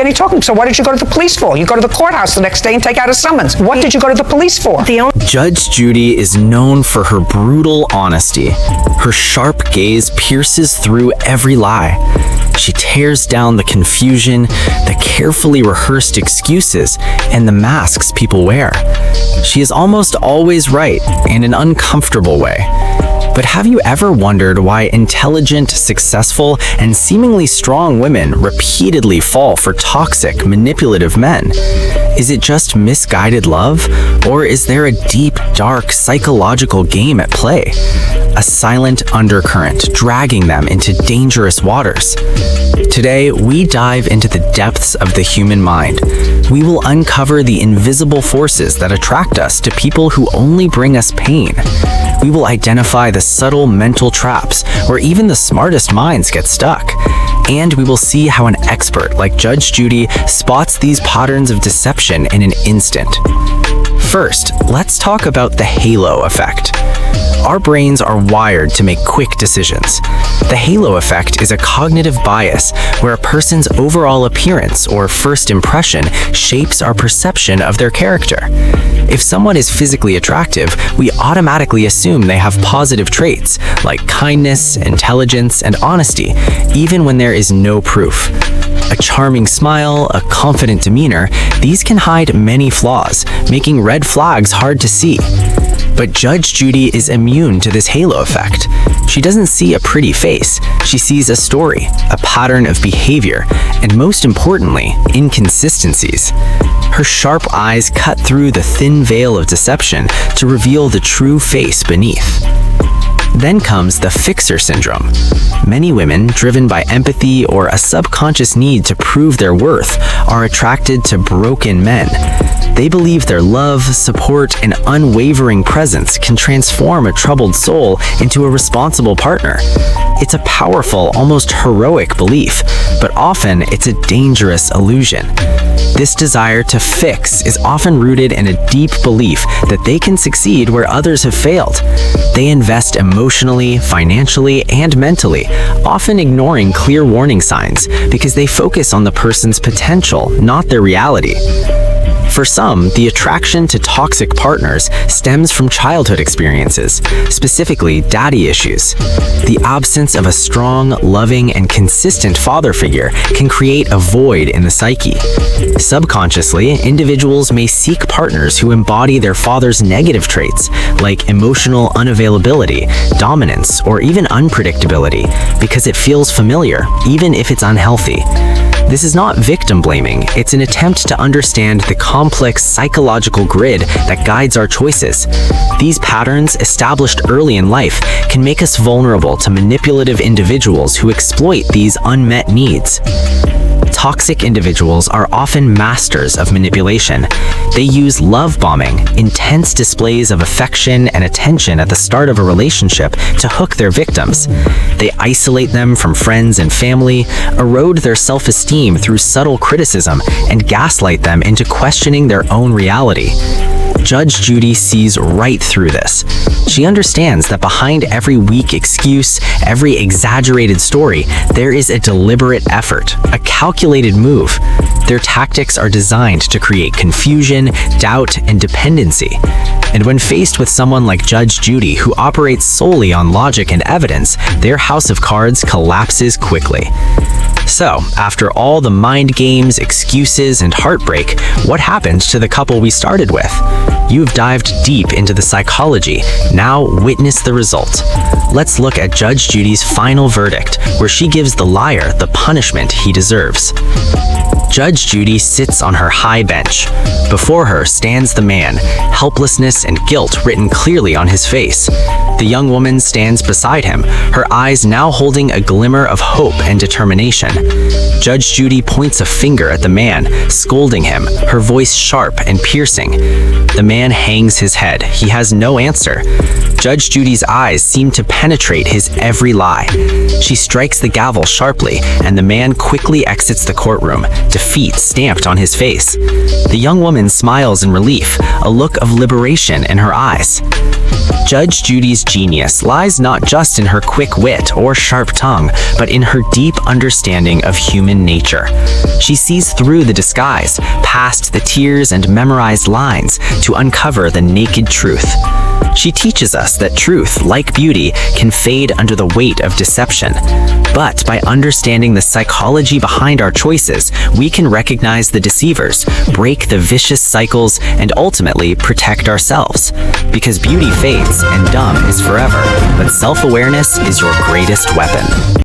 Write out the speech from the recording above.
any talking. So what did you go to the police for? You go to the courthouse the next day and take out a summons. What did you go to the police for? Judge Judy is known for her brutal honesty. Her sharp gaze pierces through every lie. She tears down the confusion, the carefully rehearsed excuses, and the masks people wear. She is almost always right in an uncomfortable way. But have you ever wondered why intelligent, successful, and seemingly strong women repeatedly fall for toxic, manipulative men? Is it just misguided love, or is there a deep, dark, psychological game at play? A silent undercurrent dragging them into dangerous waters. Today, we dive into the depths of the human mind. We will uncover the invisible forces that attract us to people who only bring us pain. We will identify the subtle mental traps where even the smartest minds get stuck. And we will see how an expert like Judge Judy spots these patterns of deception in an instant. First, let's talk about the halo effect. Our brains are wired to make quick decisions. The halo effect is a cognitive bias where a person's overall appearance or first impression shapes our perception of their character. If someone is physically attractive, we automatically assume they have positive traits like kindness, intelligence, and honesty, even when there is no proof. A charming smile, a confident demeanor, these can hide many flaws, making red flags hard to see. But Judge Judy is immune to this halo effect. She doesn't see a pretty face. She sees a story, a pattern of behavior, and most importantly, inconsistencies. Her sharp eyes cut through the thin veil of deception to reveal the true face beneath. Then comes the fixer syndrome. Many women, driven by empathy or a subconscious need to prove their worth, are attracted to broken men. They believe their love, support, and unwavering presence can transform a troubled soul into a responsible partner. It's a powerful, almost heroic belief, but often it's a dangerous illusion. This desire to fix is often rooted in a deep belief that they can succeed where others have failed. They invest emotionally, financially, and mentally, often ignoring clear warning signs because they focus on the person's potential, not their reality. For some, the attraction to toxic partners stems from childhood experiences, specifically daddy issues. The absence of a strong, loving, and consistent father figure can create a void in the psyche. Subconsciously, individuals may seek partners who embody their father's negative traits, like emotional unavailability, dominance, or even unpredictability, because it feels familiar, even if it's unhealthy. This is not victim blaming, it's an attempt to understand the complex psychological grid that guides our choices. These patterns, established early in life, can make us vulnerable to manipulative individuals who exploit these unmet needs. Toxic individuals are often masters of manipulation. They use love bombing, intense displays of affection and attention at the start of a relationship, to hook their victims. They isolate them from friends and family, erode their self-esteem through subtle criticism, and gaslight them into questioning their own reality. Judge Judy sees right through this. She understands that behind every weak excuse, every exaggerated story, there is a deliberate effort, a calculated move. Their tactics are designed to create confusion, doubt, and dependency. And when faced with someone like Judge Judy, who operates solely on logic and evidence, their house of cards collapses quickly. So, after all the mind games, excuses, and heartbreak, what happened to the couple we started with? You've dived deep into the psychology. Now witness the result. Let's look at Judge Judy's final verdict, where she gives the liar the punishment he deserves. Judge Judy sits on her high bench. Before her stands the man, helplessness and guilt written clearly on his face. The young woman stands beside him, her eyes now holding a glimmer of hope and determination. Judge Judy points a finger at the man, scolding him, her voice sharp and piercing. The man hangs his head. He has no answer. Judge Judy's eyes seem to penetrate his every lie. She strikes the gavel sharply, and the man quickly exits the courtroom, defeat stamped on his face. The young woman smiles in relief, a look of liberation in her eyes. Judge Judy's genius lies not just in her quick wit or sharp tongue, but in her deep understanding of human nature. She sees through the disguise, past the tears and memorized lines, to uncover the naked truth. She teaches us that truth, like beauty, can fade under the weight of deception. But by understanding the psychology behind our choices, we can recognize the deceivers, break the vicious cycles, and ultimately protect ourselves. Because beauty fades and dumb is forever, but self-awareness is your greatest weapon.